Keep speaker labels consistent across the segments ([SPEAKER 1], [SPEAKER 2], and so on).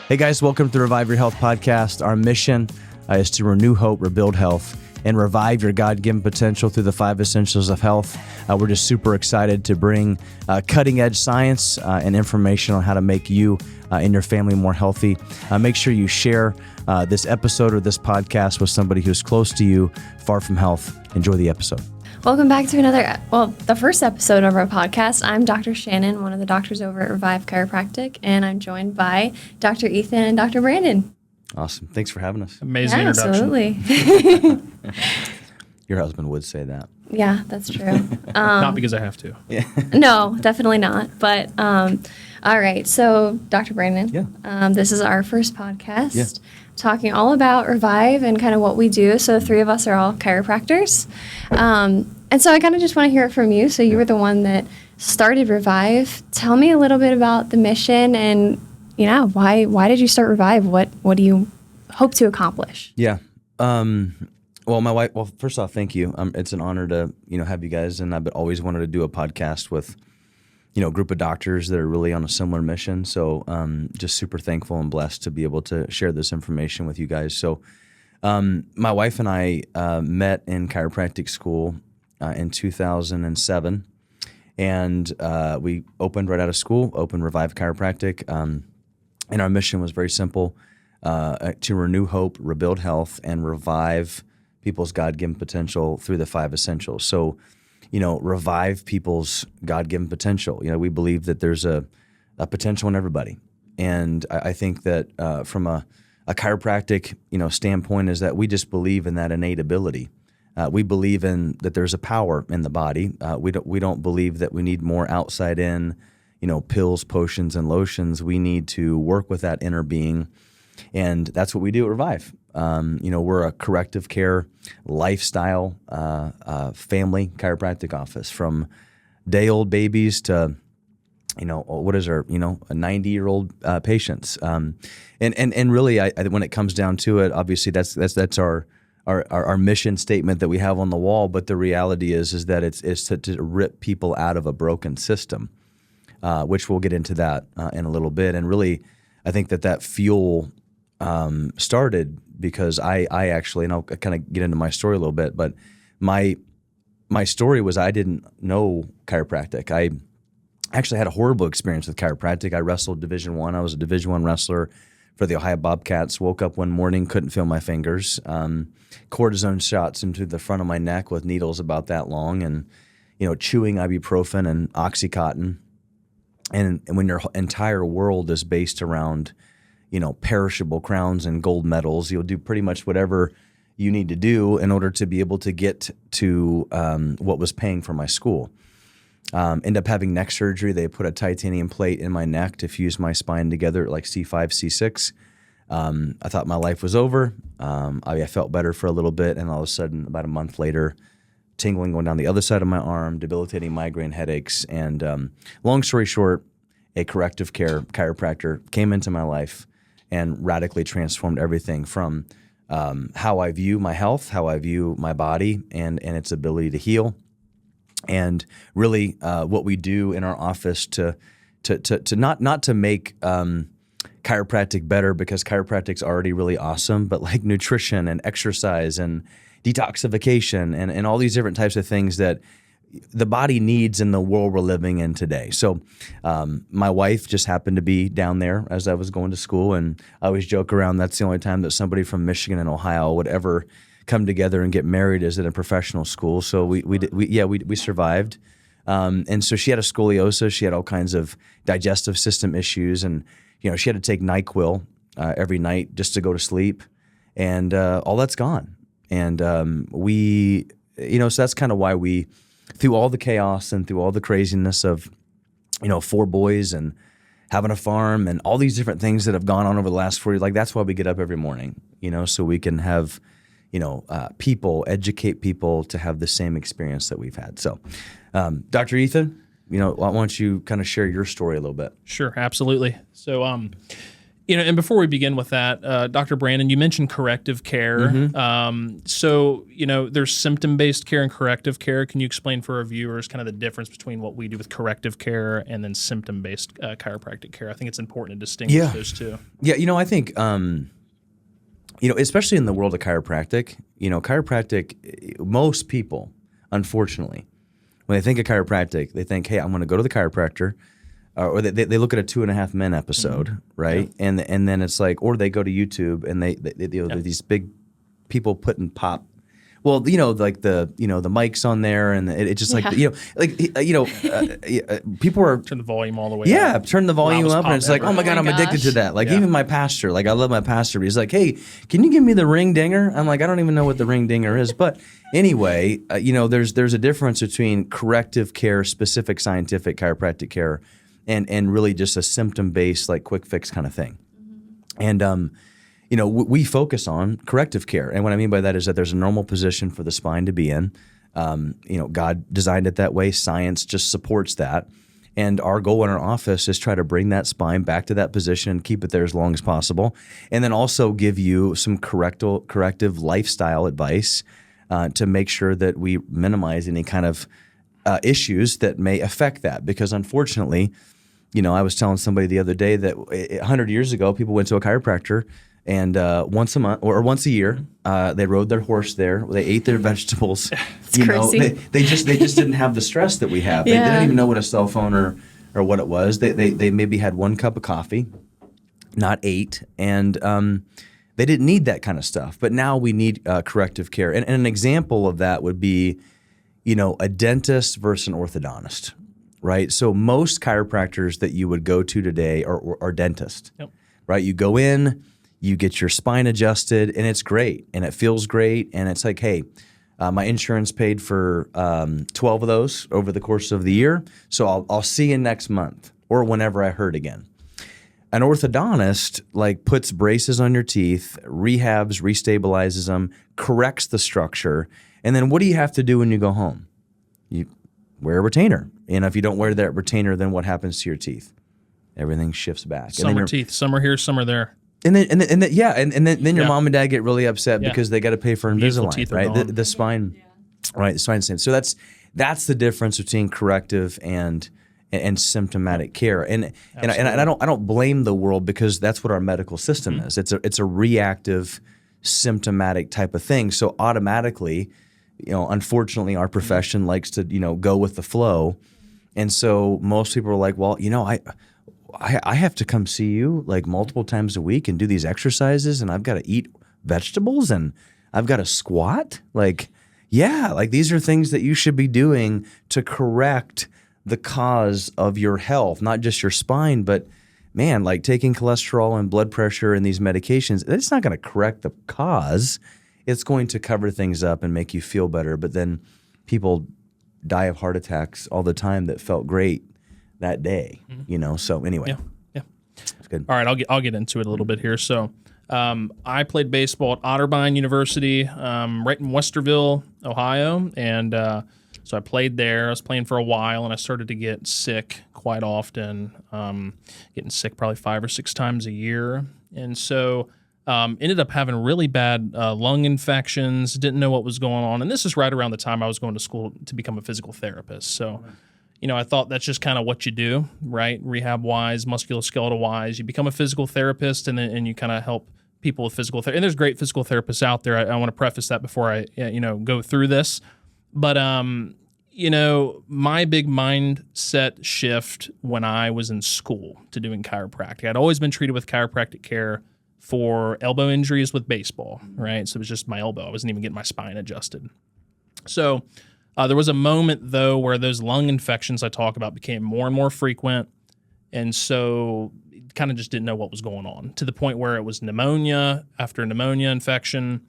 [SPEAKER 1] Hey guys, welcome to the Revive Your Health podcast. Our mission is to renew hope, rebuild health, and revive your God-given potential through the 5 essentials of health. We're just super excited to bring cutting-edge science and information on how to make you and your family more healthy. Make sure you share this episode or this podcast with somebody who's close to you, far from health. Enjoy the episode.
[SPEAKER 2] Welcome back to the first episode of our podcast. I'm Dr. Shannon, one of the doctors over at Revive Chiropractic, and I'm joined by Dr. Ethan and Dr. Brandon.
[SPEAKER 1] Awesome. Thanks for having us.
[SPEAKER 3] Amazing introduction.
[SPEAKER 2] Absolutely.
[SPEAKER 1] Your husband would say that.
[SPEAKER 2] Yeah, that's true.
[SPEAKER 3] Not because I have to.
[SPEAKER 1] Yeah.
[SPEAKER 2] No, definitely not. But all right. So, Dr. Brandon, this is our first podcast talking all about Revive and kind of what we do. So, the three of us are all chiropractors. And so I kind of just want to hear it from you. So, you were the one that started Revive. Tell me a little bit about the mission and, why did you start Revive? What do you hope to accomplish?
[SPEAKER 1] Yeah. Well, my wife. Well, first off, thank you. It's an honor to have you guys, and I've always wanted to do a podcast with a group of doctors that are really on a similar mission. So, just super thankful and blessed to be able to share this information with you guys. So, my wife and I met in chiropractic school in 2007, and we opened right out of school. Opened Revive Chiropractic, and our mission was very simple: to renew hope, rebuild health, and revive people's God-given potential through the 5 essentials. So, revive people's God-given potential. We believe that there's a potential in everybody. And I think that from a chiropractic, standpoint is that we just believe in that innate ability. We believe in that there's a power in the body. We don't believe that we need more outside in, pills, potions, and lotions. We need to work with that inner being. And that's what we do at Revive. We're a corrective care, lifestyle, family chiropractic office, from day-old babies to, what is our, a 90-year-old patients. And really, when it comes down to it, obviously that's our mission statement that we have on the wall. But the reality is that it's to rip people out of a broken system, which we'll get into that in a little bit. And really, I think that fuel started because I actually, and I'll kind of get into my story a little bit, but my story was I didn't know chiropractic. I actually had a horrible experience with chiropractic. I wrestled Division I. I was a Division I wrestler for the Ohio Bobcats. Woke up one morning, couldn't feel my fingers. Cortisone shots into the front of my neck with needles about that long, and chewing ibuprofen and Oxycontin. And when your entire world is based around perishable crowns and gold medals, you'll do pretty much whatever you need to do in order to be able to get to what was paying for my school. End up having neck surgery. They put a titanium plate in my neck to fuse my spine together at like C5, C6. I thought my life was over. I felt better for a little bit, and all of a sudden, about a month later, tingling going down the other side of my arm, debilitating migraine headaches. And long story short, a corrective care chiropractor came into my life and radically transformed everything from how I view my health, how I view my body, and its ability to heal, and really what we do in our office to not to make chiropractic better, because chiropractic's already really awesome, but like nutrition and exercise and detoxification and all these different types of things that the body needs in the world we're living in today. So my wife just happened to be down there as I was going to school, and I always joke around that's the only time that somebody from Michigan and Ohio would ever come together and get married is at a professional school. So we survived. And so she had a scoliosis. She had all kinds of digestive system issues, and she had to take NyQuil every night just to go to sleep, and all that's gone. And so that's kind of why we, through all the chaos and through all the craziness of, 4 boys and having a farm and all these different things that have gone on over the last 4 years, like that's why we get up every morning, so we can have, people, educate people to have the same experience that we've had. So, Dr. Ethan, why don't you kind of share your story a little bit?
[SPEAKER 3] Sure, absolutely. So, And before we begin with that, Dr. Brandon, you mentioned corrective care. So, there's symptom-based care and corrective care. Can you explain for our viewers kind of the difference between what we do with corrective care and then symptom-based chiropractic care? I think it's important to distinguish those two.
[SPEAKER 1] Yeah, I think, especially in the world of chiropractic, most people, unfortunately, when they think of chiropractic, they think, hey, I'm going to go to the chiropractor. Or they look at a 2.5 Men episode, right? Yeah. And then it's like, or they go to YouTube and they these big people putting pop. Well, like the mics on there, and it's just like people are
[SPEAKER 3] turn the volume all the way.
[SPEAKER 1] Yeah,
[SPEAKER 3] up.
[SPEAKER 1] Turn the volume up, and it's like, oh my God, I'm addicted to that. Like even my pastor, like I love my pastor, but he's like, hey, can you give me the ring dinger? I'm like, I don't even know what the ring dinger is, but anyway, there's a difference between corrective care, specific scientific chiropractic care, and really just a symptom-based, like quick fix kind of thing. And we focus on corrective care, and what I mean by that is that there's a normal position for the spine to be in. God designed it that way. Science just supports that, and our goal in our office is try to bring that spine back to that position and keep it there as long as possible, and then also give you some corrective lifestyle advice to make sure that we minimize any kind of issues that may affect that. Because unfortunately, I was telling somebody the other day that 100 years ago, people went to a chiropractor, and once a month or once a year, they rode their horse there. They ate their vegetables.
[SPEAKER 2] Crazy.
[SPEAKER 1] They just didn't have the stress that we have. They didn't even know what a cell phone or what it was. They maybe had 1 cup of coffee, not 8, and they didn't need that kind of stuff. But now we need corrective care, and an example of that would be, a dentist versus an orthodontist. Right, so most chiropractors that you would go to today are dentists.
[SPEAKER 3] Yep.
[SPEAKER 1] Right, you go in, you get your spine adjusted, and it's great, and it feels great, and it's like, hey, my insurance paid for 12 of those over the course of the year, so I'll see you next month or whenever I hurt again. An orthodontist puts braces on your teeth, rehabs, restabilizes them, corrects the structure, and then what do you have to do when you go home? You wear a retainer. And if you don't wear that retainer, then what happens to your teeth? Everything shifts back.
[SPEAKER 3] Some are teeth. Some are here, some are there.
[SPEAKER 1] And then your mom and dad get really upset because they got to pay for Invisalign, right? The spine, right? The spine's same. So that's the difference between corrective and symptomatic care. And I don't blame the world, because that's what our medical system is. It's a reactive, symptomatic type of thing. So automatically, unfortunately, our profession likes to go with the flow. And so most people are like, well, I have to come see you multiple times a week and do these exercises, and I've got to eat vegetables, and I've got to squat. These are things that you should be doing to correct the cause of your health, not just your spine, but man, taking cholesterol and blood pressure and these medications, it's not going to correct the cause. It's going to cover things up and make you feel better. But then people die of heart attacks all the time that felt great that day, So anyway,
[SPEAKER 3] yeah,
[SPEAKER 1] it's good.
[SPEAKER 3] All right, I'll get into it a little bit here. So, I played baseball at Otterbein University, right in Westerville, Ohio, and so I played there. I was playing for a while, and I started to get sick quite often, getting sick probably 5 or 6 times a year, and so. Ended up having really bad lung infections, didn't know what was going on. And this is right around the time I was going to school to become a physical therapist. So, I thought that's just kind of what you do, right? Rehab-wise, musculoskeletal-wise. You become a physical therapist, and you kind of help people with physical therapy. And there's great physical therapists out there. I want to preface that before I go through this. But, my big mindset shift when I was in school to doing chiropractic. I'd always been treated with chiropractic care for elbow injuries with baseball, right? So it was just my elbow. I wasn't even getting my spine adjusted. So there was a moment, though, where those lung infections I talk about became more and more frequent. And so kind of just didn't know what was going on, to the point where it was pneumonia after pneumonia infection,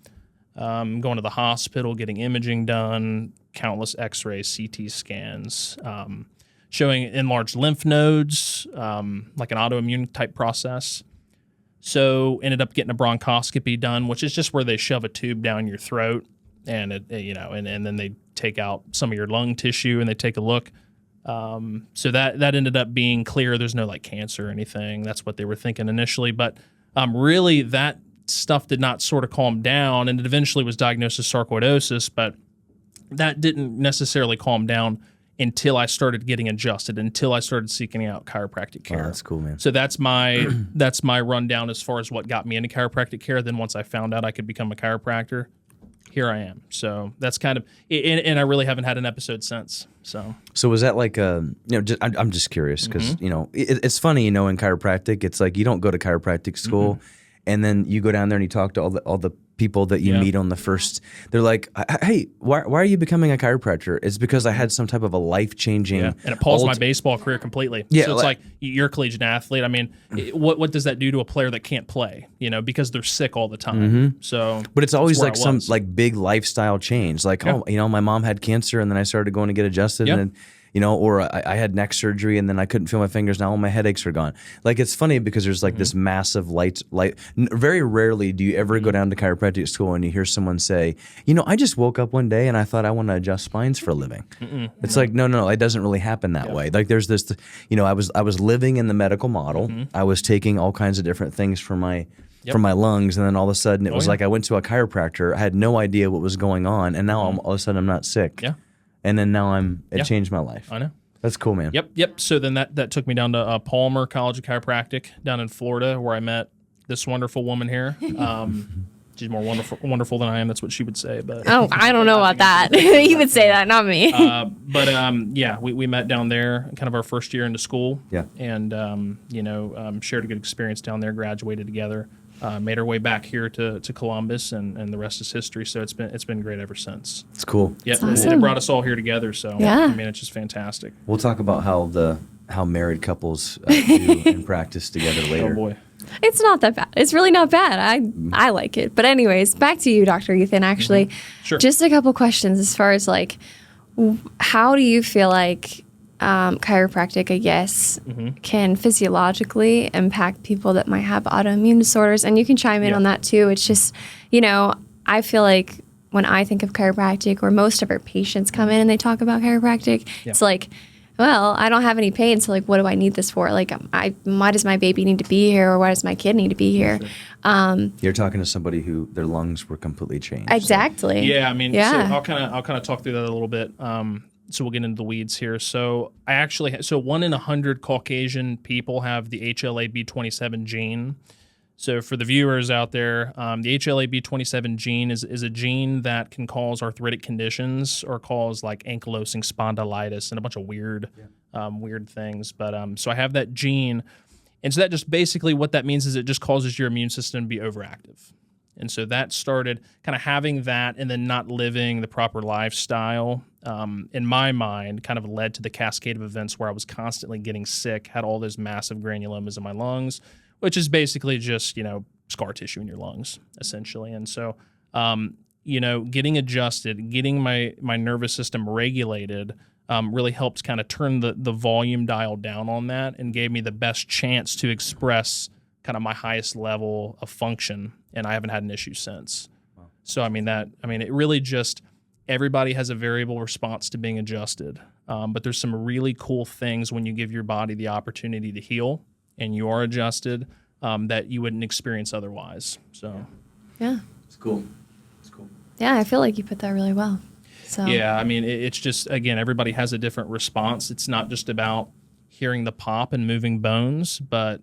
[SPEAKER 3] going to the hospital, getting imaging done, countless x-rays, CT scans, showing enlarged lymph nodes, like an autoimmune type process. So ended up getting a bronchoscopy done, which is just where they shove a tube down your throat, and and then they take out some of your lung tissue and they take a look. So that ended up being clear. There's no like cancer or anything. That's what they were thinking initially. But really that stuff did not sort of calm down, and it eventually was diagnosed as sarcoidosis, but that didn't necessarily calm down until I started getting adjusted, until I started seeking out chiropractic care.
[SPEAKER 1] Oh, that's cool, man.
[SPEAKER 3] So that's my rundown as far as what got me into chiropractic care. Then once I found out I could become a chiropractor, here I am. So that's kind of, and I really haven't had an episode since. So
[SPEAKER 1] was that like I'm just curious because it's funny, in chiropractic, it's like you don't go to chiropractic school, and then you go down there and you talk to all the people that you meet on the first. They're like, hey, why are you becoming a chiropractor? It's because I had some type of a life-changing.
[SPEAKER 3] Yeah. And it paused my baseball career completely.
[SPEAKER 1] Yeah,
[SPEAKER 3] so it's like you're a collegiate athlete. I mean, what does that do to a player that can't play? Because they're sick all the time. So,
[SPEAKER 1] but it's always like some
[SPEAKER 3] was.
[SPEAKER 1] like big lifestyle change. Like, my mom had cancer, and then I started going to get adjusted, and then, or I had neck surgery and then I couldn't feel my fingers. Now all my headaches are gone. Like, it's funny because there's like this massive light. Very rarely do you ever go down to chiropractic school and you hear someone say, I just woke up one day and I thought I want to adjust spines for a living. It's like, no, it doesn't really happen that way. Like there's this, I was living in the medical model. I was taking all kinds of different things for my lungs, and then all of a sudden it was like I went to a chiropractor. I had no idea what was going on, and now all of a sudden I'm not sick.
[SPEAKER 3] Yeah.
[SPEAKER 1] And then now it changed my life.
[SPEAKER 3] I know.
[SPEAKER 1] That's cool, man.
[SPEAKER 3] Yep. So then that took me down to Palmer College of Chiropractic down in Florida, where I met this wonderful woman here. She's more wonderful than I am. That's what she would say. But
[SPEAKER 2] I don't know about that. You would say that, not me.
[SPEAKER 3] We met down there, kind of our first year into school.
[SPEAKER 1] Yeah.
[SPEAKER 3] And shared a good experience down there. Graduated together. Made our way back here to Columbus, and the rest is history. So it's been great ever since.
[SPEAKER 1] It's cool.
[SPEAKER 3] Yeah,
[SPEAKER 2] awesome.
[SPEAKER 3] It brought us all here together. So it's just fantastic.
[SPEAKER 1] We'll talk about how married couples do and practice together later.
[SPEAKER 3] Oh boy.
[SPEAKER 2] It's not that bad. It's really not bad. I like it. But anyways, back to you, Dr. Ethan, actually.
[SPEAKER 3] Sure.
[SPEAKER 2] Just a couple questions as far as like, how do you feel like chiropractic, I guess, can physiologically impact people that might have autoimmune disorders? And you can chime in on that too. It's just, I feel like when I think of chiropractic, or most of our patients come in and they talk about chiropractic, it's like, well, I don't have any pain, so like, what do I need this for? Like, why does my baby need to be here, or why does my kid need to be here?
[SPEAKER 1] You're talking to somebody who their lungs were completely changed.
[SPEAKER 2] Exactly.
[SPEAKER 3] So. Yeah, I mean, so I'll kind of talk through that a little bit. So we'll get into the weeds here. So I actually 1 in 100 Caucasian people have the HLA-B27 gene. So for the viewers out there, the HLA-B27 gene is a gene that can cause arthritic conditions or cause like ankylosing spondylitis and a bunch of weird things. But so I have that gene. And so that just basically what that means is it just causes your immune system to be overactive. And so that started kind of having that and then not living the proper lifestyle, in my mind, kind of led to the cascade of events where I was constantly getting sick, had all those massive granulomas in my lungs, which is basically just, scar tissue in your lungs, essentially. And so, getting adjusted, getting my nervous system regulated really helped kind of turn the volume dial down on that and gave me the best chance to express kind of my highest level of function. And I haven't had an issue since. Wow. So, it really just, everybody has a variable response to being adjusted. But there's some really cool things when you give your body the opportunity to heal and you are adjusted that you wouldn't experience otherwise. So,
[SPEAKER 2] yeah.
[SPEAKER 1] It's cool.
[SPEAKER 2] Yeah, I feel like you put that really well. So
[SPEAKER 3] yeah, it's just, again, everybody has a different response. It's not just about hearing the pop and moving bones, but,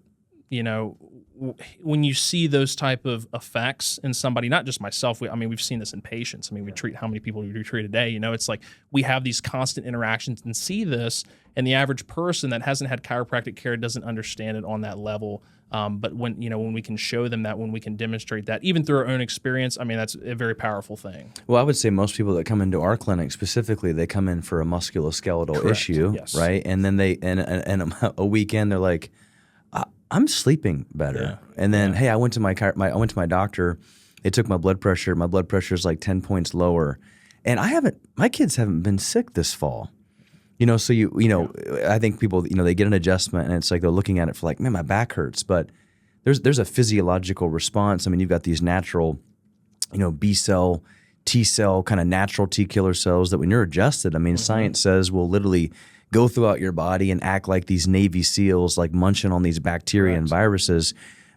[SPEAKER 3] when you see those type of effects in somebody, not just myself, we've seen this in patients. We treat how many people we treat a day. It's like we have these constant interactions and see this, and the average person that hasn't had chiropractic care doesn't understand it on that level. But when we can show them that, when we can demonstrate that, even through our own experience, that's a very powerful thing.
[SPEAKER 1] Well, I would say most people that come into our clinic specifically, they come in for a musculoskeletal issue,
[SPEAKER 3] yes.
[SPEAKER 1] right? And then and a weekend they're like, I'm sleeping better. Yeah. And then, hey, I went to my doctor. They took my blood pressure. My blood pressure is like 10 points lower. And my kids haven't been sick this fall. So I think people, they get an adjustment and it's like they're looking at it for like, man, my back hurts. But there's a physiological response. You've got these natural, B cell T cell, kind of natural T killer cells that when you're adjusted, I mean, science says will literally go throughout your body and act like these Navy SEALs, like munching on these bacteria and viruses.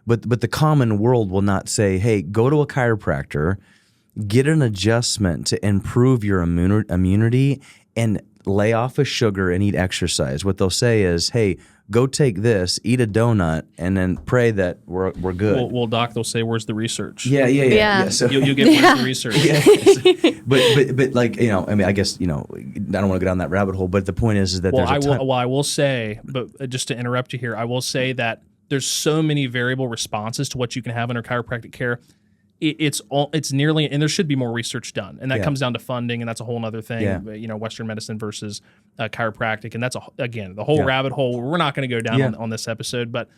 [SPEAKER 1] But the common world will not say, hey, go to a chiropractor, get an adjustment to improve your immunity and lay off of sugar and eat exercise. What they'll say is, hey, go take this, eat a donut, and then pray that we're good.
[SPEAKER 3] Well, doc, they'll say, "Where's the research?"
[SPEAKER 2] Yeah.
[SPEAKER 3] So you get where's the research?
[SPEAKER 1] But like, you know, I mean, I guess, you know, I don't want to go down that rabbit hole. But the point is that there's
[SPEAKER 3] I will say, but just to interrupt you here, I will say that there's so many variable responses to what you can have under chiropractic care. It's nearly, and there should be more research done, and that comes down to funding, and that's a whole other thing.
[SPEAKER 1] Yeah.
[SPEAKER 3] You know, Western medicine versus chiropractic, and that's again the whole rabbit hole. We're not going to go down on this episode, but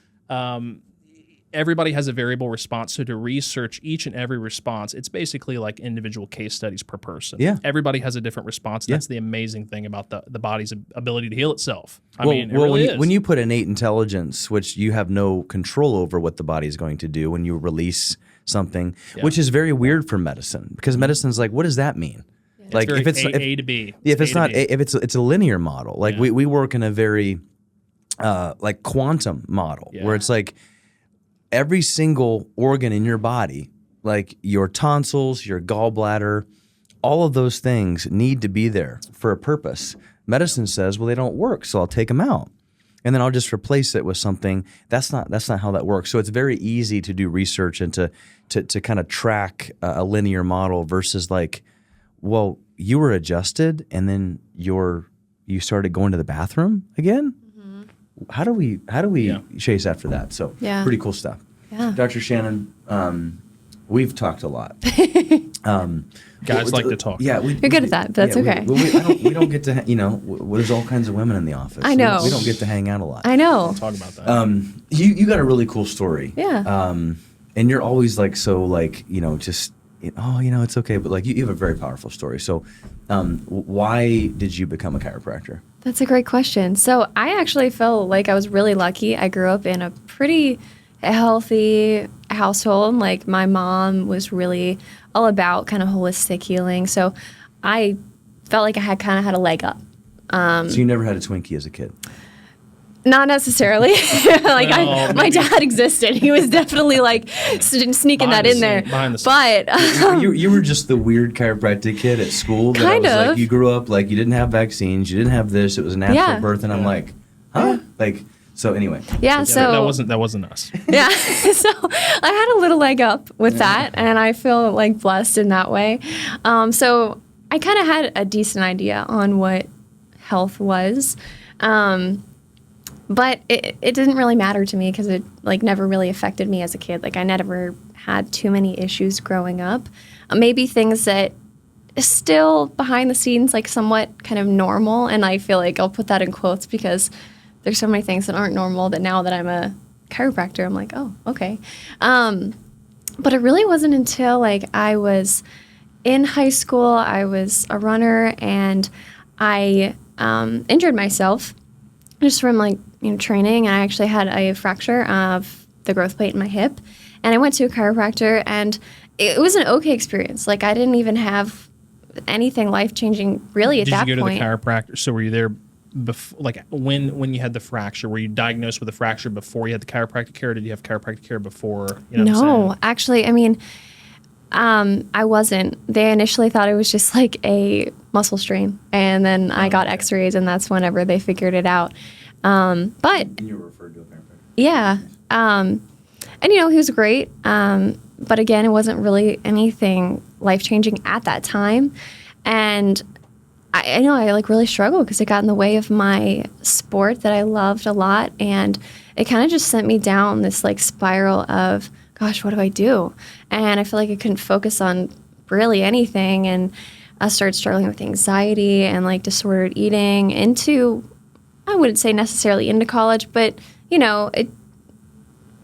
[SPEAKER 3] everybody has a variable response. So to research each and every response, it's basically like individual case studies per person.
[SPEAKER 1] Yeah.
[SPEAKER 3] Everybody has a different response. That's the amazing thing about the body's ability to heal itself. I mean, it really is.
[SPEAKER 1] When you put innate intelligence, which you have no control over what the body is going to do when you release something, which is very weird for medicine, because medicine's like, what does that mean? Like
[SPEAKER 3] if it's A to B.
[SPEAKER 1] If it's a linear model, like we work in a very like quantum model where it's like every single organ in your body, like your tonsils, your gallbladder, all of those things need to be there for a purpose. Medicine says, well, they don't work, so I'll take them out. And then I'll just replace it with something. That's not how that works. So it's very easy to do research and to kind of track a linear model versus like, well, you were adjusted and then you started going to the bathroom again. Mm-hmm. How do we chase after that? So pretty cool stuff.
[SPEAKER 2] Yeah.
[SPEAKER 1] Dr. Shannon, we've talked a lot.
[SPEAKER 3] Guys like to talk.
[SPEAKER 2] Yeah, you're good at that. But that's okay.
[SPEAKER 1] We don't get to, there's all kinds of women in the office.
[SPEAKER 2] I know.
[SPEAKER 1] We don't get to hang out a lot.
[SPEAKER 2] I know.
[SPEAKER 3] We'll talk about that.
[SPEAKER 1] You got a really cool story.
[SPEAKER 2] Yeah.
[SPEAKER 1] And you're always like, so like, just, it's okay. But like, you have a very powerful story. So why did you become a chiropractor?
[SPEAKER 2] That's a great question. So I actually felt like I was really lucky. I grew up in a pretty healthy household. Like my mom was really all about kind of holistic healing. So I felt like I had kind of had a leg up.
[SPEAKER 1] So you never had a Twinkie as a kid?
[SPEAKER 2] Not necessarily. My dad existed. He was definitely like sneaking that in there. But
[SPEAKER 1] you were just the weird chiropractic kid at school.
[SPEAKER 2] Kind of.
[SPEAKER 1] Like, you grew up like you didn't have vaccines, you didn't have this. It was a natural birth, and I'm like, huh? Like. So anyway.
[SPEAKER 2] Yeah, so
[SPEAKER 3] that wasn't us.
[SPEAKER 2] Yeah. So I had a little leg up with that, and I feel like blessed in that way. So I kind of had a decent idea on what health was. But it didn't really matter to me because it like never really affected me as a kid. Like I never had too many issues growing up. Maybe things that still behind the scenes like somewhat kind of normal, and I feel like I'll put that in quotes because there's so many things that aren't normal that now that I'm a chiropractor, I'm like, oh, okay. But it really wasn't until like I was in high school, I was a runner, and I injured myself just from like training. I actually had a fracture of the growth plate in my hip, and I went to a chiropractor, and it was an okay experience. Like I didn't even have anything life-changing really at that point. Did you go
[SPEAKER 3] to the chiropractor? So were you there before, like when you had the fracture? Were you diagnosed with a fracture before you had the chiropractic care, or did you have chiropractic care before?
[SPEAKER 2] No, actually, I mean, I wasn't. They initially thought it was just like a muscle strain, and then I got X-rays, and that's whenever they figured it out. But
[SPEAKER 1] you were referred to a chiropractor.
[SPEAKER 2] Yeah, and he was great. But again, it wasn't really anything life-changing at that time, and I know I like really struggled because it got in the way of my sport that I loved a lot, and it kind of just sent me down this like spiral of, gosh, what do I do? And I feel like I couldn't focus on really anything, and I started struggling with anxiety and like disordered eating I wouldn't say necessarily into college, but it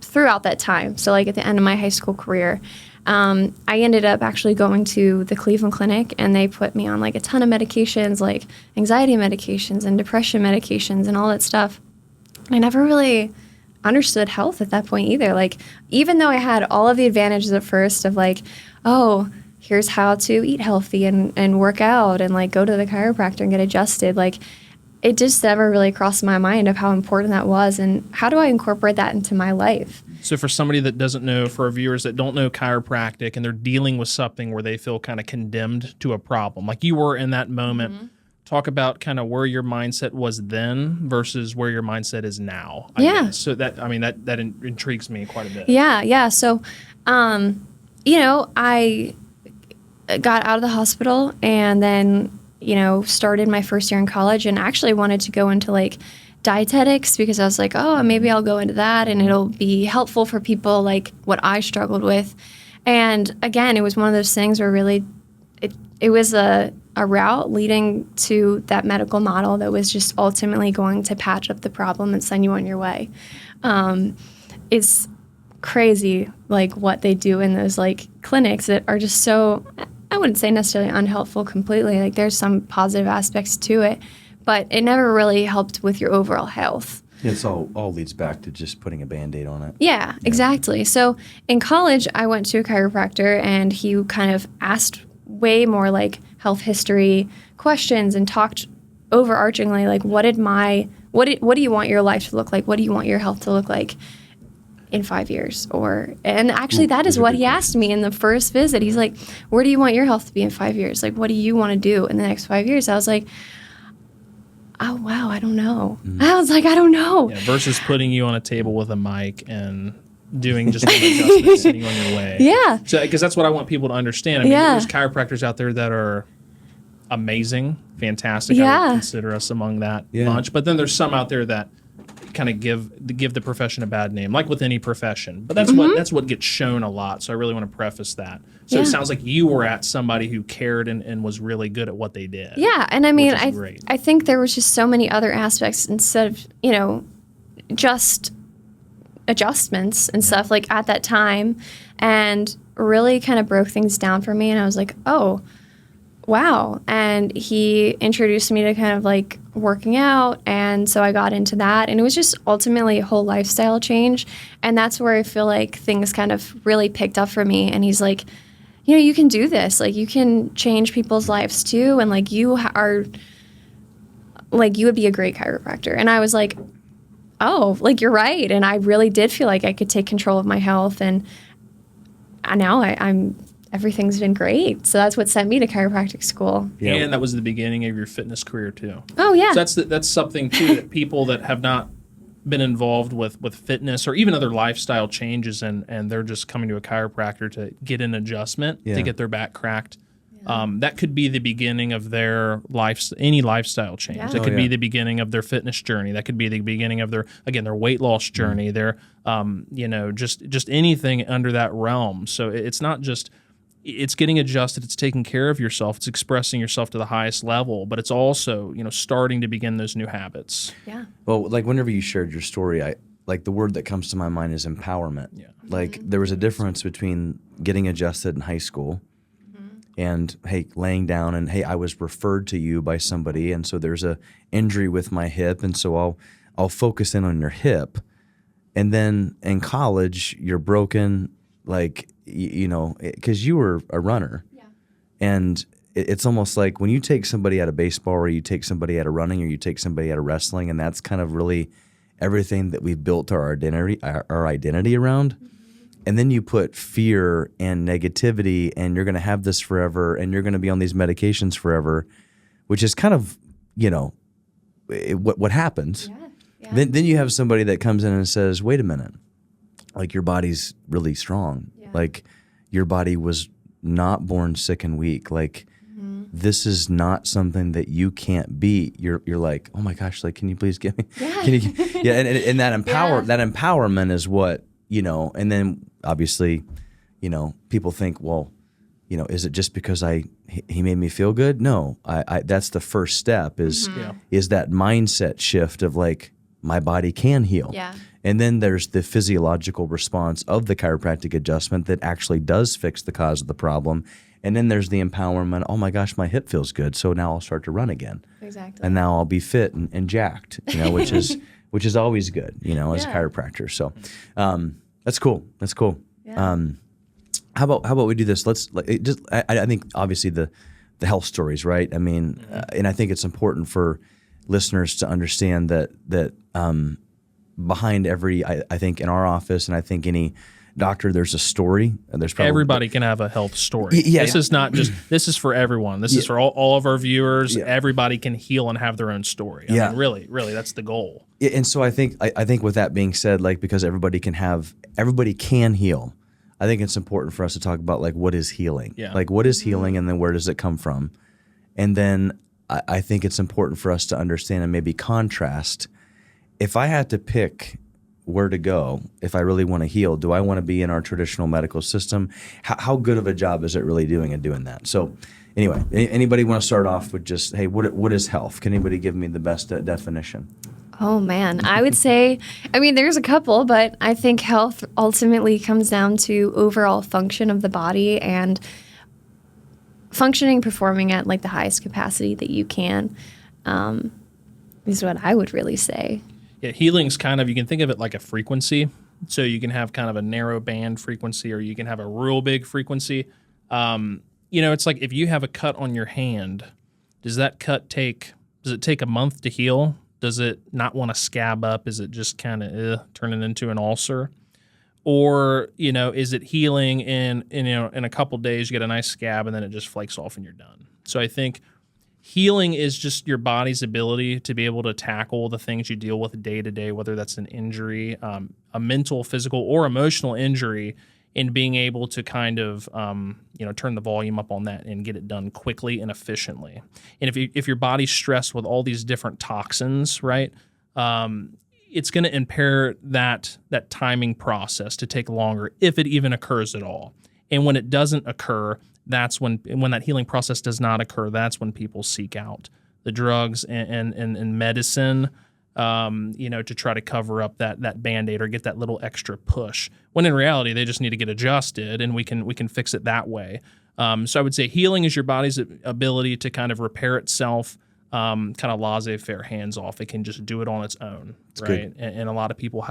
[SPEAKER 2] throughout that time. So like at the end of my high school career, I ended up actually going to the Cleveland Clinic, and they put me on like a ton of medications, like anxiety medications and depression medications and all that stuff. I never really understood health at that point either. Like, even though I had all of the advantages at first of like, oh, here's how to eat healthy and work out and like go to the chiropractor and get adjusted. Like it just never really crossed my mind of how important that was and how do I incorporate that into my life.
[SPEAKER 3] So for somebody that doesn't know, for our viewers that don't know chiropractic and they're dealing with something where they feel kind of condemned to a problem, like you were in that moment, talk about kind of where your mindset was then versus where your mindset is now. I guess. So that intrigues me quite a bit.
[SPEAKER 2] Yeah. So, I got out of the hospital and then, started my first year in college and actually wanted to go into like dietetics because I was like, oh, maybe I'll go into that and it'll be helpful for people like what I struggled with. And again, it was one of those things where really it was a route leading to that medical model that was just ultimately going to patch up the problem and send you on your way. It's crazy like what they do in those like clinics that are just so, I wouldn't say necessarily unhelpful completely. Like there's some positive aspects to it, but it never really helped with your overall health.
[SPEAKER 1] It's all leads back to just putting a Band-Aid on it.
[SPEAKER 2] Yeah, exactly. So in college, I went to a chiropractor and he kind of asked way more like health history questions and talked overarchingly like what do you want your life to look like? What do you want your health to look like in 5 years? And actually that is what he asked me in the first visit. He's like, where do you want your health to be in 5 years? Like, what do you want to do in the next 5 years? I was like, oh, wow, I don't know. I was like, I don't know.
[SPEAKER 3] Yeah, versus putting you on a table with a mic and doing just an adjustment, sending you on your way.
[SPEAKER 2] Yeah.
[SPEAKER 3] So, because that's what I want people to understand. I mean, there's chiropractors out there that are amazing, fantastic. I would consider us among that bunch. But then there's some out there that kind of give the profession a bad name, like with any profession. But that's what gets shown a lot. So I really want to preface that. So it sounds like you were at somebody who cared and was really good at what they did.
[SPEAKER 2] Yeah, and I mean, I think there was just so many other aspects instead of just adjustments and stuff like at that time, and really kind of broke things down for me. And I was like, oh, wow. And he introduced me to kind of like working out. And so I got into that. And it was just ultimately a whole lifestyle change. And that's where I feel like things kind of really picked up for me. And he's like, you can do this. Like, you can change people's lives too. And like, you would be a great chiropractor. And I was like, oh, like, you're right. And I really did feel like I could take control of my health. And now I'm everything's been great. So that's what sent me to chiropractic school.
[SPEAKER 3] Yeah. And that was the beginning of your fitness career too.
[SPEAKER 2] Oh, yeah.
[SPEAKER 3] So that's something too that people that have not been involved with fitness or even other lifestyle changes and they're just coming to a chiropractor to get an adjustment to get their back cracked. That could be the beginning of their any lifestyle change. Yeah. That could be the beginning of their fitness journey. That could be the beginning of their weight loss journey. Their just anything under that realm. So it's not just it's getting adjusted. It's taking care of yourself. It's expressing yourself to the highest level. But it's also starting to begin those new habits.
[SPEAKER 2] Yeah.
[SPEAKER 1] Well, like whenever you shared your story, the word that comes to my mind is empowerment.
[SPEAKER 3] Yeah.
[SPEAKER 1] Like there was a difference between getting adjusted in high school and, hey, laying down and, hey, I was referred to you by somebody, and so there's a injury with my hip, and so I'll focus in on your hip. And then in college, you're broken, like, because you were a runner. Yeah. And it's almost like when you take somebody out of baseball or you take somebody out of running or you take somebody out of wrestling, and that's kind of really everything that we've built our identity around. And then you put fear and negativity and you're going to have this forever and you're going to be on these medications forever, which is kind of, what happens. Yeah. Yeah. Then you have somebody that comes in and says, wait a minute, like your body's really strong. Yeah. Like your body was not born sick and weak. Like this is not something that you can't beat. You're like, oh my gosh, like, can you please give me? Yeah. And that empowerment is what, and then obviously, people think, well, is it just because he made me feel good? No, I that's the first step is that mindset shift of like, my body can heal. Yeah. And then there's the physiological response of the chiropractic adjustment that actually does fix the cause of the problem. And then there's the empowerment, oh my gosh, my hip feels good, so now I'll start to run again. Exactly. And now I'll be fit and jacked, which is always good, as a chiropractor. So that's cool. That's cool. Yeah. how about we do this? I think obviously the health stories, right? I mean, and I think it's important for listeners to understand that behind every, I think in our office, and I think any doctor, there's a story. There's probably
[SPEAKER 3] everybody can have a health story.
[SPEAKER 1] Yeah,
[SPEAKER 3] this is not just, this is for everyone. This is for all of our viewers. Yeah. Everybody can heal and have their own story. I mean, really, that's the goal.
[SPEAKER 1] And so I think with that being said, like, because everybody can heal, I think it's important for us to talk about, like, what is healing?
[SPEAKER 3] Yeah.
[SPEAKER 1] Like, what is healing, and then where does it come from? And then I think it's important for us to understand and maybe contrast. If I had to pick where to go, if I really want to heal, do I want to be in our traditional medical system? How good of a job is it really doing that? So anyway, anybody want to start off with just, hey, what is health? Can anybody give me the best definition?
[SPEAKER 2] Oh, man. I would say, I mean, there's a couple, but I think health ultimately comes down to overall function of the body and performing at like the highest capacity that you can, is what I would really say.
[SPEAKER 3] Yeah, healing's kind of, you can think of it like a frequency. So you can have kind of a narrow band frequency, or you can have a real big frequency. It's like if you have a cut on your hand, does it take a month to heal? Does it not want to scab up? Is it just kind of turning into an ulcer? Or, is it healing in a couple days, you get a nice scab and then it just flakes off and you're done. So I think healing is just your body's ability to be able to tackle the things you deal with day to day, whether that's an injury, a mental, physical, or emotional injury, and being able to kind of, turn the volume up on that and get it done quickly and efficiently. And if your body's stressed with all these different toxins, right, it's going to impair that timing process to take longer, if it even occurs at all. And when it doesn't occur, that's when that healing process does not occur, that's when people seek out the drugs and medicine, to try to cover up that Band-Aid or get that little extra push. When in reality, they just need to get adjusted, and we can fix it that way. So I would say healing is your body's ability to kind of repair itself, kind of laissez-faire, hands off. It can just do it on its own, right? And a lot of people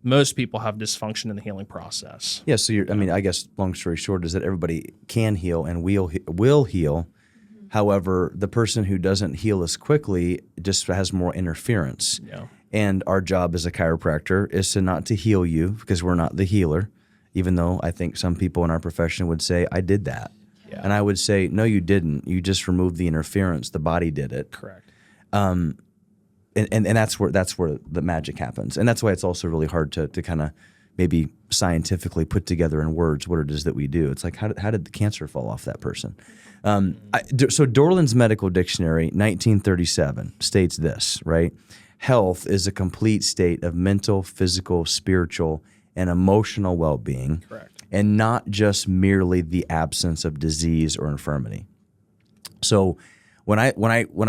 [SPEAKER 3] most people have dysfunction in the healing process.
[SPEAKER 1] Yeah, so I guess long story short is that everybody can heal and will heal. However, the person who doesn't heal as quickly just has more interference.
[SPEAKER 3] Yeah.
[SPEAKER 1] And our job as a chiropractor is to not to heal you, because we're not the healer, even though I think some people in our profession would say, I did that.
[SPEAKER 3] Yeah.
[SPEAKER 1] And I would say, no, you didn't. You just removed the interference. The body did it.
[SPEAKER 3] Correct.
[SPEAKER 1] And that's where the magic happens. And that's why it's also really hard to kind of maybe scientifically put together in words what it is that we do. It's like, how did the cancer fall off that person? So Dorland's Medical Dictionary, 1937, states this, right? Health is a complete state of mental, physical, spiritual, and emotional well-being.
[SPEAKER 3] Correct.
[SPEAKER 1] And not just merely the absence of disease or infirmity. So when I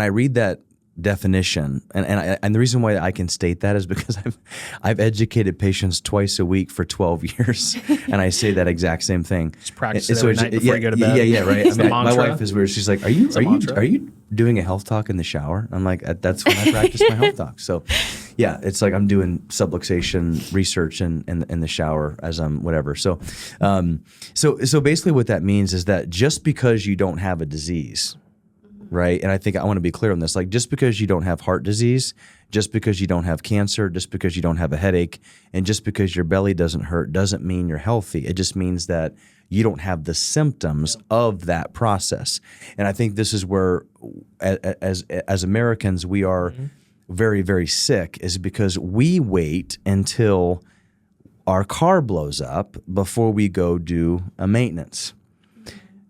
[SPEAKER 1] read that definition, and the reason why I can state that is because I've educated patients twice a week for 12 years, and I say that exact same thing.
[SPEAKER 3] Just practice it every night before you go to bed.
[SPEAKER 1] Yeah, right.
[SPEAKER 3] It's the
[SPEAKER 1] my
[SPEAKER 3] mantra.
[SPEAKER 1] wife is weird. She's like, "Are you doing a health talk in the shower?" I'm like, "That's when I practice my health talk." So, yeah, it's like I'm doing subluxation research in the shower as I'm whatever. So basically, what that means is that just because you don't have a disease, right? And I think I want to be clear on this. Like, just because you don't have heart disease, just because you don't have cancer, just because you don't have a headache, and just because your belly doesn't hurt doesn't mean you're healthy. It just means that you don't have the symptoms of that process. And I think this is where, as Americans, we are very, very sick, is because we wait until our car blows up before we go do a maintenance.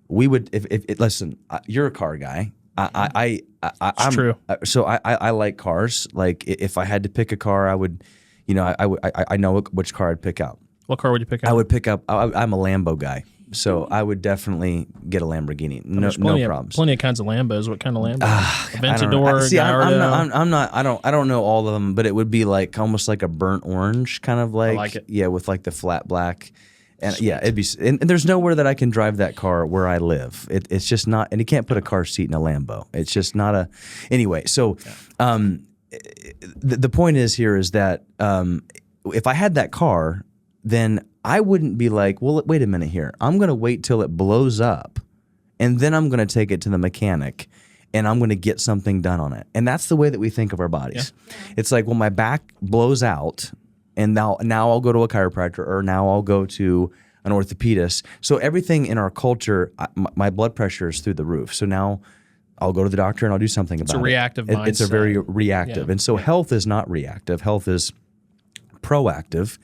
[SPEAKER 1] We would, listen, you're a car guy. I'm
[SPEAKER 3] true.
[SPEAKER 1] So I like cars. Like, if I had to pick a car, I would, I know which car I'd pick out.
[SPEAKER 3] What car would you pick out?
[SPEAKER 1] I would pick up. I'm a Lambo guy, so I would definitely get a Lamborghini. No problems.
[SPEAKER 3] Plenty of kinds of Lambos. What kind of Lambo?
[SPEAKER 1] Aventador,
[SPEAKER 3] Gallardo.
[SPEAKER 1] I don't know all of them, but it would be like almost like a burnt orange, kind of like.
[SPEAKER 3] I like it.
[SPEAKER 1] Yeah, with like the flat black. And sweet. Yeah, it'd be, and there's nowhere that I can drive that car where I live. It's just not, and you can't put a car seat in a Lambo. It's just not a. Anyway, so the point is here is that if I had that car, then I wouldn't be like, well, wait a minute here. I'm going to wait till it blows up, and then I'm going to take it to the mechanic, and I'm going to get something done on it. And that's the way that we think of our bodies. Yeah. It's like, well, my back blows out, and now I'll go to a chiropractor, or now I'll go to an orthopedist. So everything in our culture, my blood pressure is through the roof. So now I'll go to the doctor and I'll do something about it.
[SPEAKER 3] It's a reactive mindset.
[SPEAKER 1] It's a very reactive. And so health is not reactive. Health is proactive.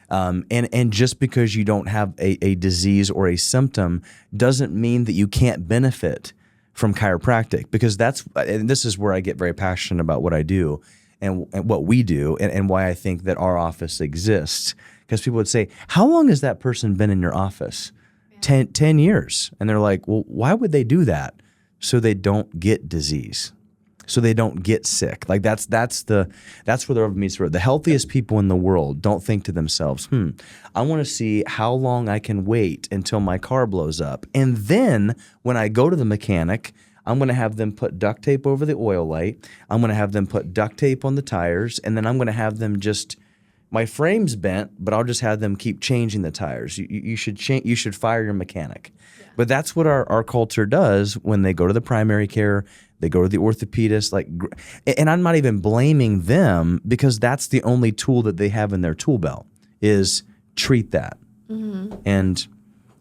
[SPEAKER 1] And just because you don't have a disease or a symptom doesn't mean that you can't benefit from chiropractic, because and this is where I get very passionate about what I do and what we do, and why I think that our office exists. Because people would say, how long has that person been in your office? 10 years. And they're like, well, why would they do that? So they don't get disease. So they don't get sick. Like that's where the rubber meets the road. The healthiest people in the world don't think to themselves, I want to see how long I can wait until my car blows up. And then when I go to the mechanic, I'm going to have them put duct tape over the oil light. I'm going to have them put duct tape on the tires. And then I'm going to have them my frame's bent, but I'll just have them keep changing the tires. You should fire your mechanic. Yeah. But that's what our culture does when they go to the primary care, they go to the orthopedist. And I'm not even blaming them, because that's the only tool that they have in their tool belt is treat that. Mm-hmm. And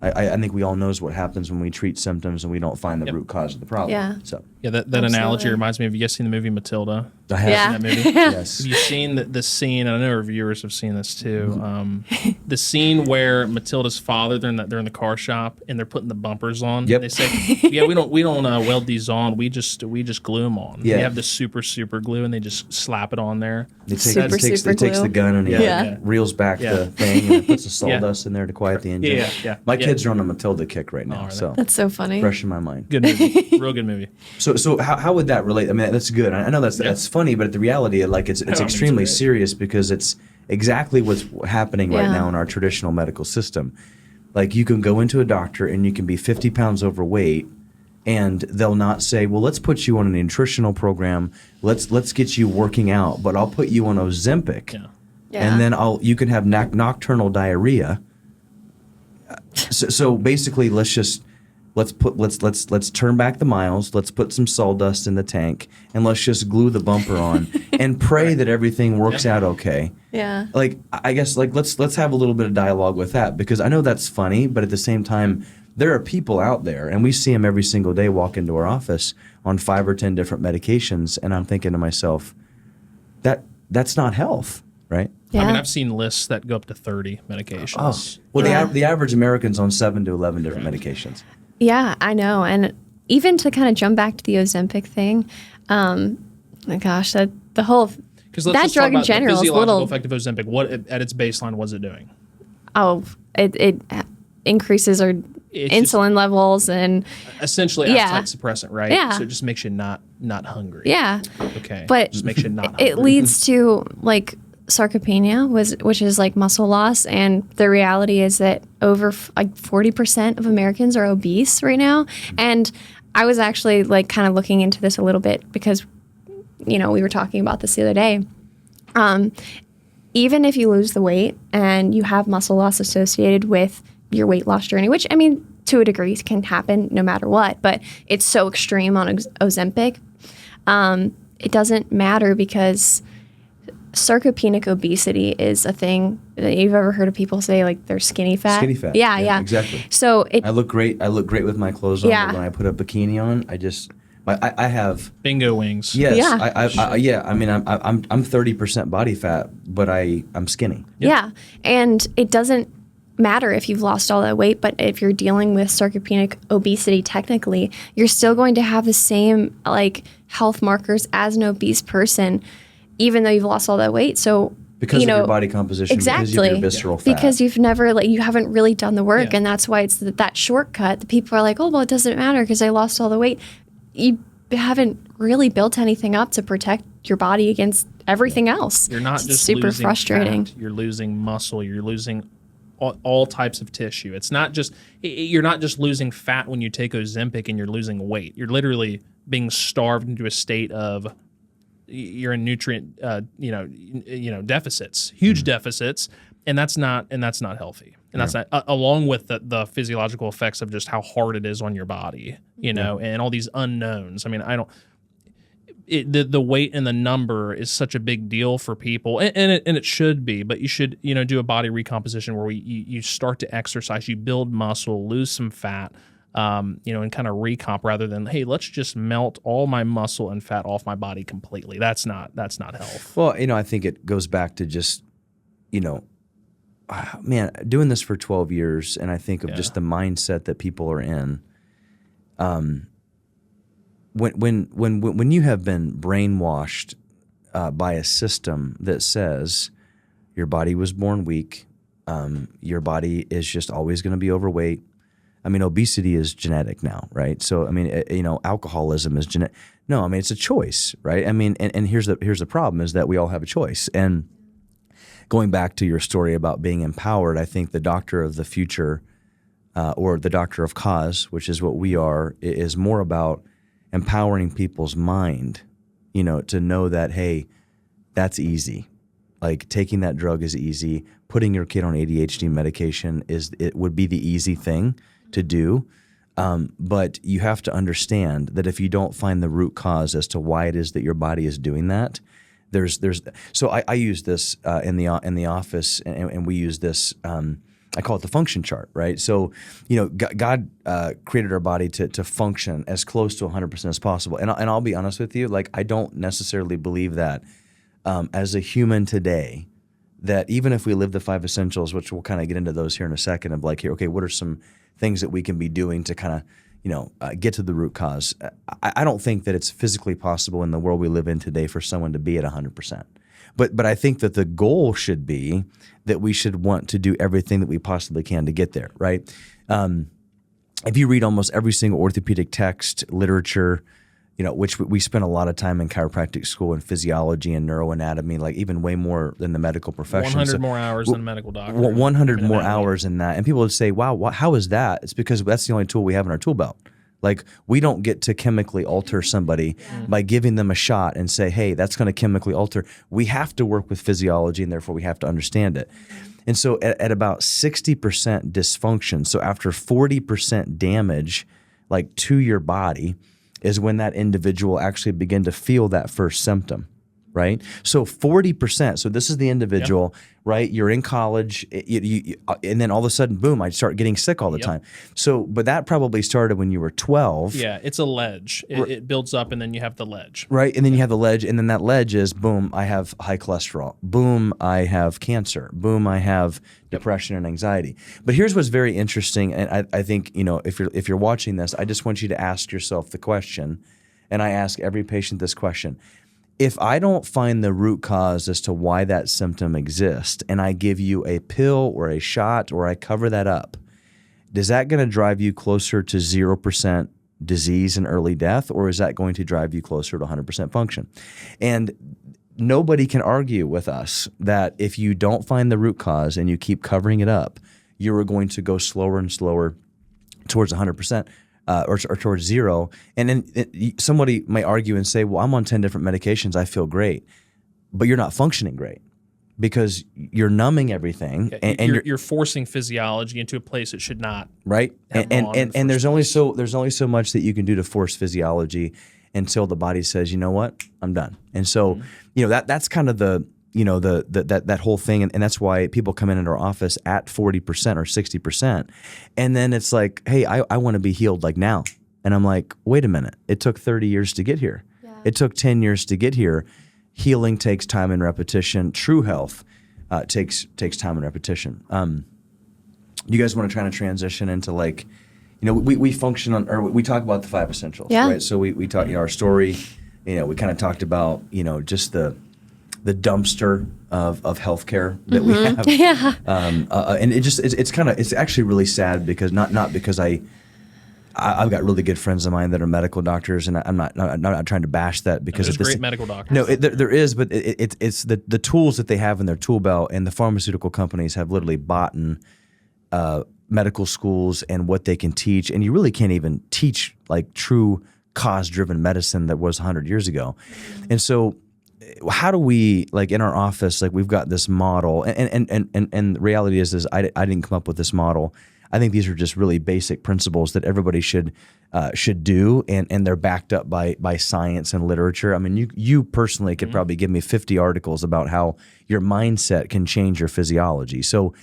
[SPEAKER 1] I think we all knows what happens when we treat symptoms and we don't find the root cause of the problem.
[SPEAKER 2] Yeah.
[SPEAKER 1] So
[SPEAKER 3] that analogy reminds me of, you guys seen the movie Matilda?
[SPEAKER 1] I have
[SPEAKER 3] seen that movie.
[SPEAKER 1] Yes.
[SPEAKER 3] Have you seen the scene? And I know our viewers have seen this too. The scene where Matilda's father, they're in the car shop and they're putting the bumpers on.
[SPEAKER 1] Yep.
[SPEAKER 3] They say, we don't weld these on. We just glue them on.
[SPEAKER 1] Yeah.
[SPEAKER 3] They have this super glue and they just slap it on there.
[SPEAKER 1] It takes the gun and he reels back the thing and puts the sawdust in there to quiet the engine.
[SPEAKER 3] Yeah.
[SPEAKER 1] My kids are on a Matilda kick right now, so
[SPEAKER 2] that's so funny.
[SPEAKER 1] Fresh in my mind.
[SPEAKER 3] Good movie, real good movie.
[SPEAKER 1] So how would that relate? I mean, that's good. I know that's funny, but the reality, it's extremely serious, because it's exactly what's happening right now in our traditional medical system. Like, you can go into a doctor and you can be 50 pounds overweight, and they'll not say, well, let's put you on a nutritional program. Let's get you working out, but I'll put you on Ozempic. Yeah. And then you can have nocturnal diarrhea. So basically, let's turn back the miles. Let's put some sawdust in the tank, and let's just glue the bumper on and pray that everything works out okay.
[SPEAKER 2] Yeah.
[SPEAKER 1] I guess let's have a little bit of dialogue with that, because I know that's funny, but at the same time, there are people out there, and we see them every single day walk into our office on 5 or 10 different medications, and I'm thinking to myself, that's not health, right?
[SPEAKER 2] Yeah.
[SPEAKER 3] I mean, I've seen lists that go up to 30 medications.
[SPEAKER 1] Well, the average American's on 7 to 11 different medications.
[SPEAKER 2] Yeah, I know. And even to kind of jump back to the Ozempic thing, my gosh, that drug in general is
[SPEAKER 3] physiological effect of Ozempic. What at its baseline was it doing?
[SPEAKER 2] Oh, it increases our insulin levels and
[SPEAKER 3] essentially appetite suppressant, right?
[SPEAKER 2] Yeah.
[SPEAKER 3] So it just makes you not hungry.
[SPEAKER 2] Yeah.
[SPEAKER 3] Okay.
[SPEAKER 2] But
[SPEAKER 3] just makes you not hungry.
[SPEAKER 2] It leads to sarcopenia, which is like muscle loss, and the reality is that over 40% of Americans are obese right now. And I was actually kind of looking into this a little bit, because we were talking about this the other day. Even if you lose the weight and you have muscle loss associated with your weight loss journey, which, I mean, to a degree can happen no matter what, but it's so extreme on Ozempic, it doesn't matter, because sarcopenic obesity is a thing that you've ever heard of people say, they're skinny fat.
[SPEAKER 1] Skinny fat.
[SPEAKER 2] Yeah.
[SPEAKER 1] Exactly.
[SPEAKER 2] So
[SPEAKER 1] I look great. I look great with my clothes on. But when I put a bikini on, I have
[SPEAKER 3] bingo wings.
[SPEAKER 1] Yes.
[SPEAKER 2] Yeah.
[SPEAKER 1] I mean, I'm 30% body fat, but I'm skinny.
[SPEAKER 2] Yep. Yeah, and it doesn't matter if you've lost all that weight, but if you're dealing with sarcopenic obesity, technically, you're still going to have the same health markers as an obese person, even though you've lost all that weight. So
[SPEAKER 1] because of your body composition,
[SPEAKER 2] exactly,
[SPEAKER 1] because of your visceral fat.
[SPEAKER 2] Because you haven't really done the work, and that's why it's that shortcut. The people are like, oh, well, it doesn't matter because I lost all the weight. You haven't really built anything up to protect your body against everything else.
[SPEAKER 3] You're not just
[SPEAKER 2] super
[SPEAKER 3] losing
[SPEAKER 2] frustrating.
[SPEAKER 3] Fat. You're losing muscle. You're losing all types of tissue. It's not just you're not just losing fat when you take Ozempic and you're losing weight. You're literally being starved into a state of you're in nutrient deficits, huge deficits, and that's not healthy. And that's not, along with the physiological effects of just how hard it is on your body, you know, and all these unknowns. I mean, the weight and the number is such a big deal for people, and it should be, but you should, you know, do a body recomposition where you start to exercise, you build muscle, lose some fat, you know, and kind of recomp rather than, hey, let's just melt all my muscle and fat off my body completely. That's not health.
[SPEAKER 1] Well, you know, I think it goes back to just, you know, man, doing this for 12 years, and I think of just the mindset that people are in. When you have been brainwashed by a system that says your body was born weak, your body is just always going to be overweight. I mean, obesity is genetic now, right? So, I mean, you know, alcoholism is genetic. No, I mean, it's a choice, right? I mean, and here's the problem is that we all have a choice. And going back to your story about being empowered, I think the doctor of the future or the doctor of cause, which is what we are, is more about empowering people's mind, you know, to know that, hey, that's easy. Like taking that drug is easy. Putting your kid on ADHD medication would be the easy thing to do. But you have to understand that if you don't find the root cause as to why it is that your body is doing that, so I use this in the office, and we use this. I call it the function chart, right? So, you know, God created our body to function as close to 100% as possible. And I'll be honest with you, like I don't necessarily believe that as a human today, that even if we live the 5 essentials, which we'll kind of get into those here in a second, of like, here, okay, what are some things that we can be doing to kind of, you know, get to the root cause? I don't think that it's physically possible in the world we live in today for someone to be at 100%. But I think that the goal should be that we should want to do everything that we possibly can to get there, right? If you read almost every single orthopedic text, literature, you know, which we spend a lot of time in chiropractic school and physiology and neuroanatomy, like even way more than the medical profession.
[SPEAKER 3] 100 more hours than a medical doctor.
[SPEAKER 1] 100 more hours in that. And people would say, wow, how is that? It's because that's the only tool we have in our tool belt. Like we don't get to chemically alter somebody by giving them a shot and say, hey, that's going to chemically alter. We have to work with physiology, and therefore we have to understand it. And so at about 60% dysfunction, so after 40% damage, like to your body, is when that individual actually begin to feel that first symptom, right? So 40%, so this is the individual, right? You're in college, and then all of a sudden, boom, I start getting sick all the time. So, but that probably started when you were 12.
[SPEAKER 3] Yeah, it's a ledge. It builds up, and then you have the ledge.
[SPEAKER 1] Right, and then you have the ledge, and then that ledge is, boom, I have high cholesterol. Boom, I have cancer. Boom, I have depression and anxiety. But here's what's very interesting, and I think, you know, if you're watching this, I just want you to ask yourself the question, and I ask every patient this question. If I don't find the root cause as to why that symptom exists, and I give you a pill or a shot or I cover that up, is that going to drive you closer to 0% disease and early death, or is that going to drive you closer to 100% function? And nobody can argue with us that if you don't find the root cause and you keep covering it up, you are going to go slower and slower towards 100%. Or towards zero. And then somebody might argue and say, well, I'm on 10 different medications. I feel great. But you're not functioning great because you're numbing everything.
[SPEAKER 3] Yeah, and you're forcing physiology into a place it should not.
[SPEAKER 1] Right. And there's only so much that you can do to force physiology until the body says, you know what, I'm done. And so, you know, that's kind of the, you know, that whole thing. And that's why people come in our office at 40% or 60%. And then it's like, hey, I want to be healed like now. And I'm like, wait a minute. It took 30 years to get here. Yeah. It took 10 years to get here. Healing takes time and repetition. True health takes time and repetition. You guys want to try to transition into like, you know, we function on, or we talk about the 5 essentials, right? So we talk, you know, our story, you know, we kind of talked about, you know, just the dumpster of healthcare that we have, and it's actually really sad because not because I've got really good friends of mine that are medical doctors, and I'm not trying to bash that because
[SPEAKER 3] there's great medical doctors.
[SPEAKER 1] No, there is, but it's the tools that they have in their tool belt, and the pharmaceutical companies have literally bought medical schools and what they can teach, and you really can't even teach like true cause-driven medicine that was 100 years ago, and so. how do we, like in our office, like we've got this model, and the reality is I didn't come up with this model. I think these are just really basic principles that everybody should do, and they're backed up by science and literature. I mean, you personally could probably give me 50 articles about how your mindset can change your physiology. So,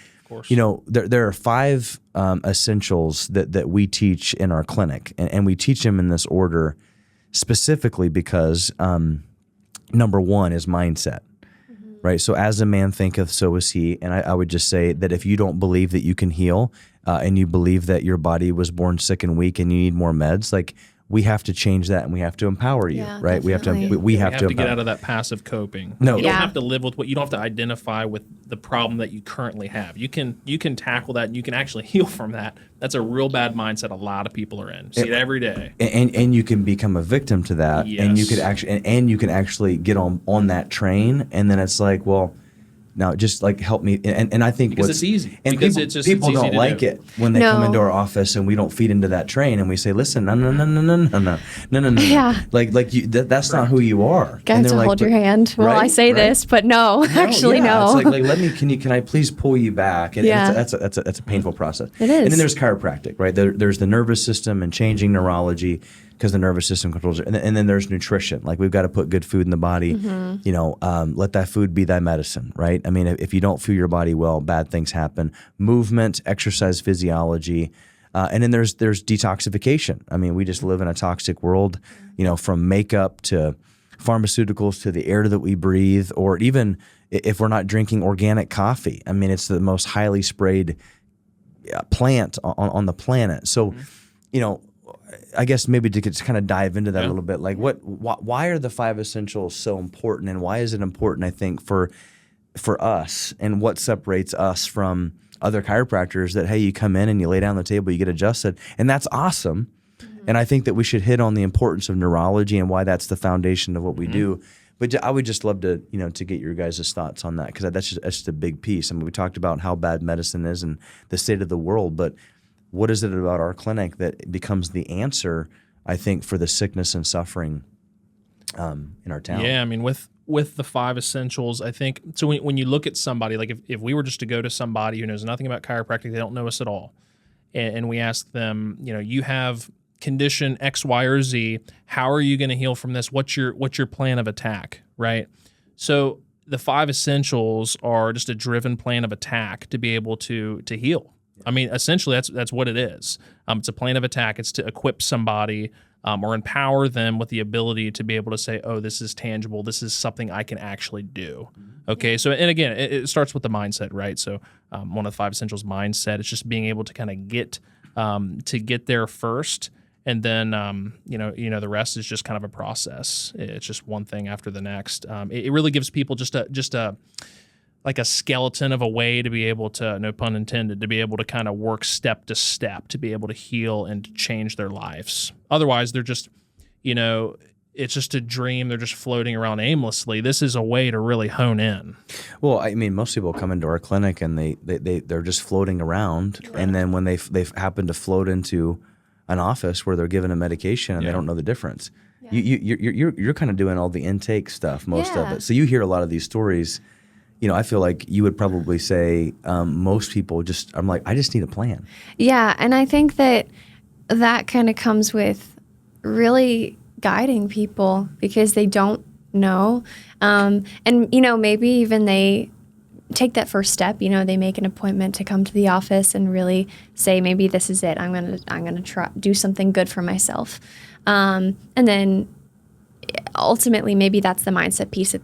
[SPEAKER 1] there are 5 essentials that we teach in our clinic, and we teach them in this order specifically because number 1 is mindset. Right. So as a man thinketh, so is he. And I would just say that if you don't believe that you can heal and you believe that your body was born sick and weak and you need more meds, like we have to change that and we have to empower you.
[SPEAKER 2] Yeah,
[SPEAKER 1] right.
[SPEAKER 2] definitely.
[SPEAKER 1] We have to
[SPEAKER 3] get out of that passive coping.
[SPEAKER 1] No.
[SPEAKER 3] You don't have to live with you don't have to identify with the problem that you currently have. You can tackle that and you can actually heal from that. That's a real bad mindset a lot of people are in. See it every day.
[SPEAKER 1] And you can become a victim to that.
[SPEAKER 3] Yes.
[SPEAKER 1] And you could actually and you can actually get on that train, and then it's like, well, now just like help me. And I think
[SPEAKER 3] because it's easy.
[SPEAKER 1] And
[SPEAKER 3] because
[SPEAKER 1] people
[SPEAKER 3] it's easy
[SPEAKER 1] don't
[SPEAKER 3] to
[SPEAKER 1] like
[SPEAKER 3] do.
[SPEAKER 1] it when they come into our office and we don't feed into that train and we say, listen, no.
[SPEAKER 2] Yeah.
[SPEAKER 1] Like you, that's not who you are.
[SPEAKER 2] I have to hold your hand while I say this, but no, actually no.
[SPEAKER 1] It's like can I please pull you back? And that's a painful process.
[SPEAKER 2] It is.
[SPEAKER 1] And then there's chiropractic, right? There's the nervous system and changing neurology, because the nervous system controls it. And then there's nutrition. Like we've got to put good food in the body. Let that food be thy medicine, right? I mean, if you don't fuel your body well, bad things happen. Movement, exercise, physiology. And then there's detoxification. I mean, we just live in a toxic world, from makeup to pharmaceuticals to the air that we breathe, or even if we're not drinking organic coffee. I mean, it's the most highly sprayed plant on the planet. So, I guess maybe to kind of dive into that a little bit, like why are the 5 essentials so important, and why is it important, I think, for us, and what separates us from other chiropractors that, hey, you come in and you lay down on the table, you get adjusted, and that's awesome. And I think that we should hit on the importance of neurology and why that's the foundation of what we do. But I would just love to, to get your guys' thoughts on that, because that's just a big piece. I mean, we talked about how bad medicine is and the state of the world, but what is it about our clinic that becomes the answer, I think, for the sickness and suffering in our town?
[SPEAKER 3] Yeah, I mean, with the 5 essentials, I think, so when you look at somebody, like if we were just to go to somebody who knows nothing about chiropractic, they don't know us at all, and we ask them, you have condition X, Y, or Z, how are you going to heal from this? What's your plan of attack, right? So the 5 essentials are just a driven plan of attack to be able to heal. I mean, essentially, that's what it is. It's a plan of attack. It's to equip somebody or empower them with the ability to be able to say, oh, this is tangible. This is something I can actually do. Okay, so, and again, it starts with the mindset, right? So one of the 5 essentials, mindset. It's just being able to kind of get there first, and then the rest is just kind of a process. It's just one thing after the next. It really gives people just a like a skeleton of a way to be able to, no pun intended, to be able to kind of work step to step to be able to heal and to change their lives. Otherwise, they're just, it's just a dream. They're just floating around aimlessly. This is a way to really hone in.
[SPEAKER 1] Well, I mean, most people come into our clinic and they're just floating around. Correct. And then when they happen to float into an office where they're given a medication and they don't know the difference. Yeah. You're kind of doing all the intake stuff, most of it. So you hear a lot of these stories. I feel like you would probably say most people I'm like, I just need a plan. Yeah,
[SPEAKER 2] and I think that kind of comes with really guiding people because they don't know. And, maybe even they take that first step, they make an appointment to come to the office and really say, maybe this is it. I'm gonna try do something good for myself. And then ultimately, maybe that's the mindset piece that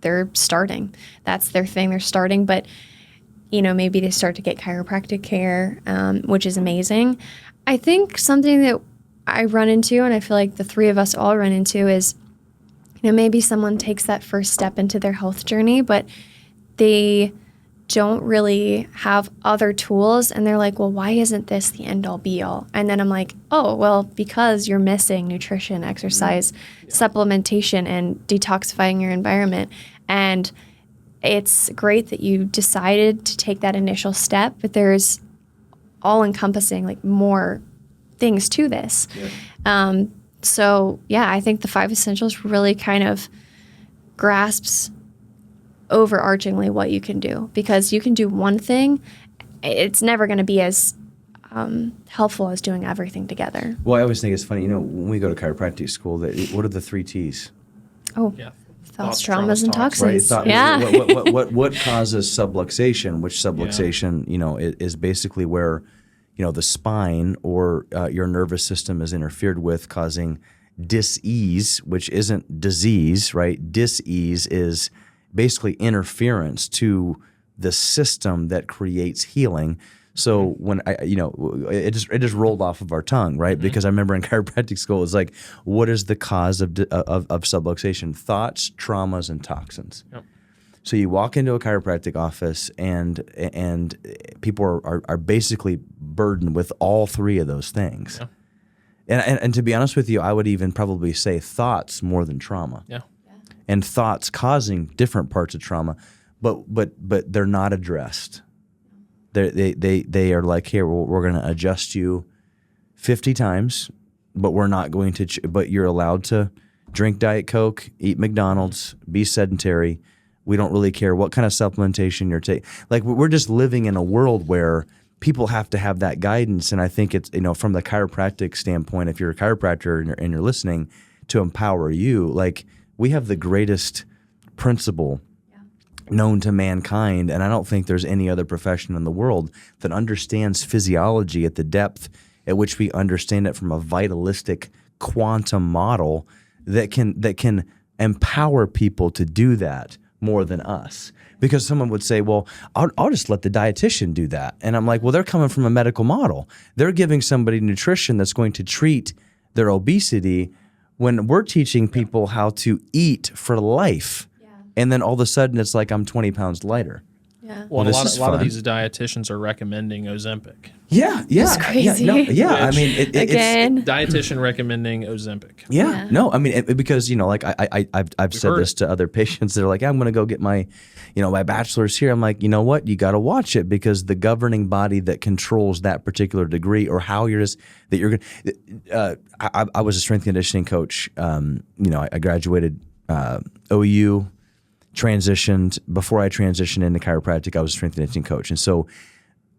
[SPEAKER 2] they're starting. That's their thing. They're starting, but maybe they start to get chiropractic care, which is amazing. I think something that I run into, and I feel like the 3 of us all run into, is maybe someone takes that first step into their health journey, but they don't really have other tools, and they're like, well, why isn't this the end all be all? And then I'm like, oh, well, because you're missing nutrition, exercise, supplementation, and detoxifying your environment. And it's great that you decided to take that initial step, but there's all-encompassing, like, more things to this. Yeah. I think the 5 essentials really kind of grasps overarchingly what you can do, because you can do one thing. It's never going to be as helpful as doing everything together.
[SPEAKER 1] Well, I always think it's funny, when we go to chiropractic school, what are the 3 T's?
[SPEAKER 2] Oh,
[SPEAKER 3] Yeah.
[SPEAKER 2] thoughts, traumas, and
[SPEAKER 3] toxins.
[SPEAKER 2] toxins. Yeah.
[SPEAKER 1] What causes subluxation? Which subluxation, is basically where, the spine or your nervous system is interfered with, causing dis-ease, which isn't disease, right? Dis-ease is basically interference to the system that creates healing. So when it just rolled off of our tongue, right? Mm-hmm. Because I remember in chiropractic school, it's like, what is the cause of subluxation? Thoughts, traumas, and toxins. Yep. So you walk into a chiropractic office, and people are basically burdened with all 3 of those things. Yeah. And to be honest with you, I would even probably say thoughts more than trauma. Yeah. And thoughts causing different parts of trauma, but they're not addressed. They are like, here, we're going to adjust you 50 times, but we're not going to. But you're allowed to drink Diet Coke, eat McDonald's, be sedentary. We don't really care what kind of supplementation you're taking. Like, we're just living in a world where people have to have that guidance. And I think it's, from the chiropractic standpoint, if you're a chiropractor and you're listening, to empower you, like, we have the greatest principle known to mankind, and I don't think there's any other profession in the world that understands physiology at the depth at which we understand it from a vitalistic quantum model that can empower people to do that more than us. Because someone would say, well, I'll just let the dietitian do that. And I'm like, well, they're coming from a medical model. They're giving somebody nutrition that's going to treat their obesity, when we're teaching people how to eat for life. And then all of a sudden, it's like, I'm 20 pounds lighter.
[SPEAKER 2] Yeah.
[SPEAKER 3] Well, a lot of these dietitians are recommending Ozempic.
[SPEAKER 2] Yeah. It's crazy.
[SPEAKER 1] I mean,
[SPEAKER 2] again,
[SPEAKER 3] it's dietitian recommending Ozempic.
[SPEAKER 1] Yeah. No, I mean, because like I've said this to other patients that are like, I'm going to go get my, my bachelor's here. I'm like, you know what? You got to watch it, because the governing body that controls that particular degree, or how you're just that you're going. I was a strength conditioning coach. I graduated OU. Transitioned. Before I transitioned into chiropractic, I was a strength conditioning coach. And so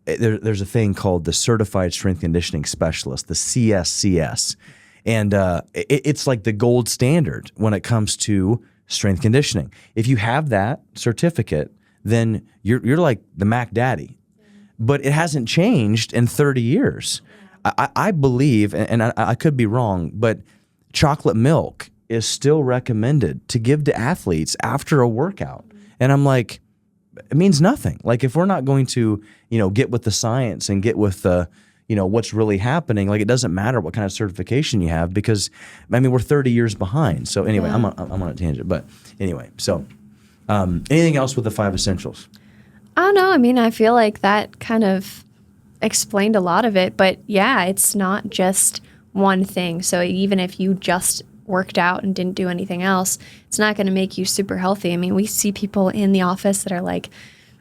[SPEAKER 1] there's a thing called the Certified Strength Conditioning Specialist, the CSCS. And it's like the gold standard when it comes to strength conditioning. If you have that certificate, then you're like the Mac Daddy. But it hasn't changed in 30 years. I believe, and I could be wrong, but chocolate milk is still recommended to give to athletes after a workout. And I'm like, it means nothing. Like, if we're not going to, get with the science and get with the, what's really happening, like, it doesn't matter what kind of certification you have, because, we're 30 years behind. So anyway, I'm on a tangent. But anyway, so anything else with the 5 essentials?
[SPEAKER 2] I don't know. I feel like that kind of explained a lot of it. But yeah, it's not just one thing. So even if you just worked out and didn't do anything else, it's not going to make you super healthy. We see people in the office that are like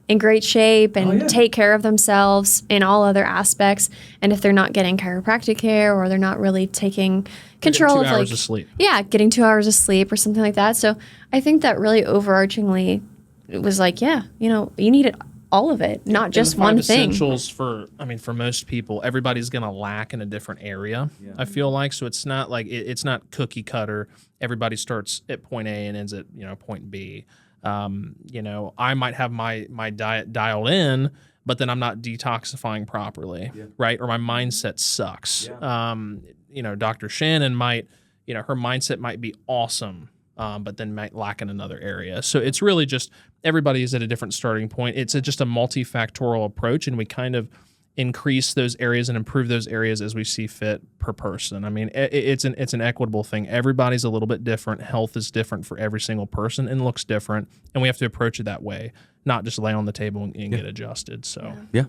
[SPEAKER 2] in great shape and take care of themselves in all other aspects. And if they're not getting chiropractic care, or they're not really taking control of
[SPEAKER 3] 2 hours of sleep.
[SPEAKER 2] Yeah, getting 2 hours of sleep or something like that. So I think that really overarchingly, it was like, you need all of it, not just one thing.
[SPEAKER 3] Essentials for most people, everybody's going to lack in a different area. Yeah. I feel like, so it's not like it's not cookie cutter. Everybody starts at point A and ends at point B. I might have my diet dialed in, but then I'm not detoxifying properly, right? Or my mindset sucks. Yeah. Dr. Shannon might, her mindset might be awesome, but then might lack in another area. So it's really just, everybody is at a different starting point. It's just a multifactorial approach, and we kind of increase those areas and improve those areas as we see fit per person. It's an equitable thing. Everybody's a little bit different. Health is different for every single person and looks different, and we have to approach it that way, not just lay on the table and get adjusted. So
[SPEAKER 1] yeah,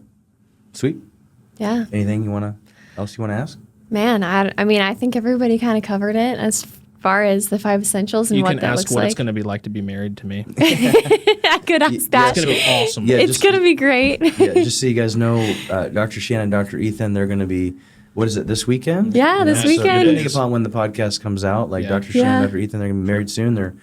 [SPEAKER 1] sweet.
[SPEAKER 2] Yeah.
[SPEAKER 1] Anything else you want to ask?
[SPEAKER 2] Man, I think everybody kind of covered it as far as the 5 essentials and what that looks like. You can ask
[SPEAKER 3] what it's going to be like to be married to me.
[SPEAKER 2] I could ask that.
[SPEAKER 3] It's going to be awesome.
[SPEAKER 2] Yeah, it's going to be great.
[SPEAKER 1] Just so you guys know, Dr. Shannon and Dr. Ethan, they're going to be, what is it, this weekend?
[SPEAKER 2] Yeah, this weekend.
[SPEAKER 1] So depending upon when the podcast comes out, Dr. Shannon and Dr. Ethan, they're going to be married soon. They're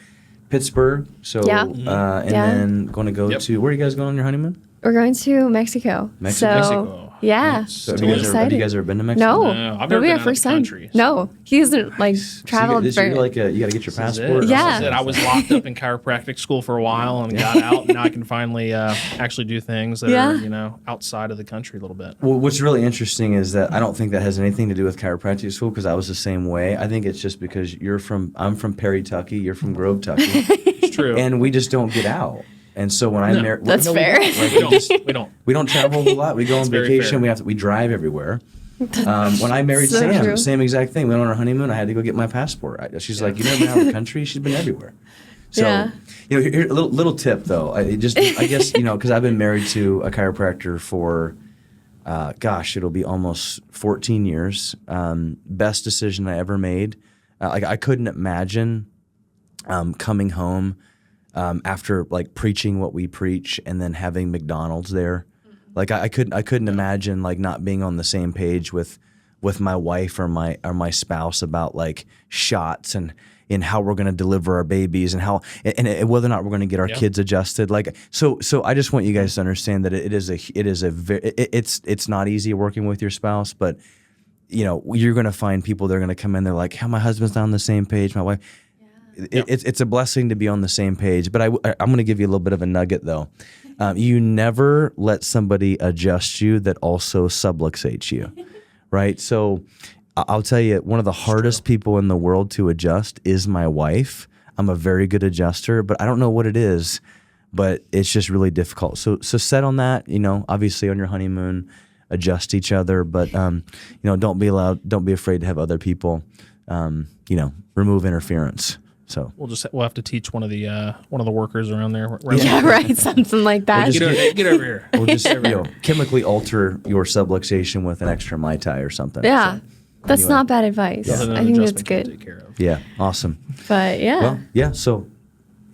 [SPEAKER 1] Pittsburgh. So,
[SPEAKER 2] Yeah.
[SPEAKER 1] and
[SPEAKER 2] Yeah.
[SPEAKER 1] then going to go
[SPEAKER 3] Yep.
[SPEAKER 1] to, where are you guys going on your honeymoon?
[SPEAKER 2] We're going to Mexico.
[SPEAKER 1] Mexico.
[SPEAKER 2] So,
[SPEAKER 3] Mexico.
[SPEAKER 2] yeah.
[SPEAKER 1] So
[SPEAKER 2] I'm
[SPEAKER 1] have you
[SPEAKER 2] excited.
[SPEAKER 1] guys ever been to Mexico?
[SPEAKER 2] No,
[SPEAKER 3] No, I've
[SPEAKER 2] it'll
[SPEAKER 3] never
[SPEAKER 2] be
[SPEAKER 3] been
[SPEAKER 2] our
[SPEAKER 3] out
[SPEAKER 2] first
[SPEAKER 3] of the
[SPEAKER 2] time.
[SPEAKER 3] country,
[SPEAKER 2] No, he hasn't like
[SPEAKER 1] So
[SPEAKER 2] traveled
[SPEAKER 1] you
[SPEAKER 2] very.
[SPEAKER 1] got to get your
[SPEAKER 3] This is
[SPEAKER 1] passport.
[SPEAKER 3] it.
[SPEAKER 2] Yeah.
[SPEAKER 3] This is it. I was locked up in chiropractic school for a while and got out, and now I can finally actually do things that
[SPEAKER 2] Yeah.
[SPEAKER 3] are, outside of the country a little bit.
[SPEAKER 1] Well, what's really interesting is that I don't think that has anything to do with chiropractic school because I was the same way. I think it's just because I'm from Perry, Tucky, you're from Grove, Tucky,
[SPEAKER 3] It's true.
[SPEAKER 1] and we just don't get out. And so when I
[SPEAKER 3] No.
[SPEAKER 1] married,
[SPEAKER 2] That's fair.
[SPEAKER 3] we don't.
[SPEAKER 1] We don't travel a whole lot. We go on
[SPEAKER 3] That's very
[SPEAKER 1] vacation.
[SPEAKER 3] fair.
[SPEAKER 1] We drive everywhere. When I married
[SPEAKER 2] So
[SPEAKER 1] Sam,
[SPEAKER 2] true.
[SPEAKER 1] same exact thing. We went on our honeymoon. I had to go get my passport. She's like, "You never been out of the country?" She's been everywhere. So,
[SPEAKER 2] Yeah.
[SPEAKER 1] here a little tip though. I guess because I've been married to a chiropractor for, it'll be almost 14 years. Best decision I ever made. I couldn't imagine coming home after like preaching what we preach and then having McDonald's there. Like I couldn't imagine like not being on the same page with my wife or my spouse about like shots and how we're going to deliver our babies and how and whether or not we're going to get our kids adjusted. Like so I just want you guys to understand that it's not easy working with your spouse, but you're going to find people that are going to come in. They're like, "How my husband's not on the same page. My wife." It's a blessing to be on the same page, but I'm going to give you a little bit of a nugget though. You never let somebody adjust you that also subluxates you, right? So I'll tell you, one of the hardest people in the world to adjust is my wife. I'm a very good adjuster, but I don't know what it is, but it's just really difficult. So set on that, obviously on your honeymoon, adjust each other, but don't be afraid to have other people, remove interference. So
[SPEAKER 3] We'll have to teach one of the workers around there.
[SPEAKER 2] Yeah, right. Something like that.
[SPEAKER 3] Get over here.
[SPEAKER 1] We'll just chemically alter your subluxation with an extra Mai Tai or something.
[SPEAKER 2] Yeah.
[SPEAKER 1] So,
[SPEAKER 2] That's
[SPEAKER 1] anyway.
[SPEAKER 2] not bad advice.
[SPEAKER 3] Other than
[SPEAKER 2] I think that's
[SPEAKER 3] adjustment can
[SPEAKER 2] good.
[SPEAKER 3] take care of.
[SPEAKER 1] Yeah, awesome.
[SPEAKER 2] But yeah.
[SPEAKER 1] Well, yeah. So,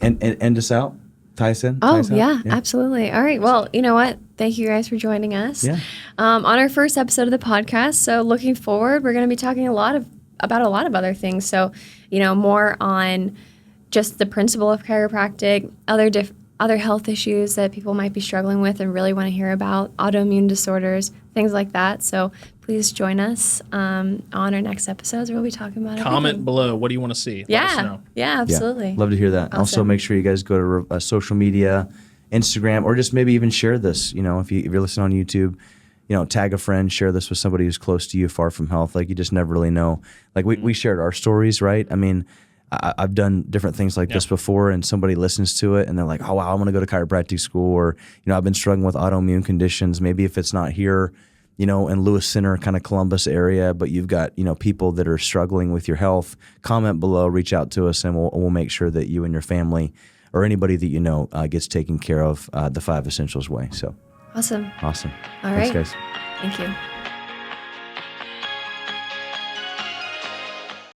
[SPEAKER 1] and end us out, Tyson.
[SPEAKER 2] Oh, yeah, absolutely. All right. Well, you know what? Thank you guys for joining us
[SPEAKER 1] Yeah.
[SPEAKER 2] on our first episode of the podcast. So looking forward, we're going to be talking about a lot of other things. So, more on just the principle of chiropractic, other health issues that people might be struggling with and really want to hear about, autoimmune disorders, things like that. So please join us on our next episodes where we'll be talking about
[SPEAKER 3] Comment
[SPEAKER 2] everything.
[SPEAKER 3] below. What do you want to see? Let us
[SPEAKER 2] Yeah.
[SPEAKER 3] know.
[SPEAKER 2] Yeah, absolutely.
[SPEAKER 1] Yeah, love to hear that. Also,
[SPEAKER 2] Awesome.
[SPEAKER 1] make sure you guys go to social media, Instagram, or just maybe even share this. If you're listening on YouTube, tag a friend, share this with somebody who's close to you, far from health. Like you just never really know. Like we shared our stories, right? I mean, I've done different things like this before, and somebody listens to it and they're like, "Oh wow, I'm going to go to chiropractic school," or I've been struggling with autoimmune conditions. Maybe if it's not here, in Lewis Center, kind of Columbus area, but you've got people that are struggling with your health. Comment below, reach out to us, and we'll make sure that you and your family or anybody that gets taken care of the 5 Essentials way. So
[SPEAKER 2] Awesome.
[SPEAKER 1] awesome.
[SPEAKER 2] All
[SPEAKER 1] Thanks,
[SPEAKER 2] right.
[SPEAKER 1] guys.
[SPEAKER 2] Thank you.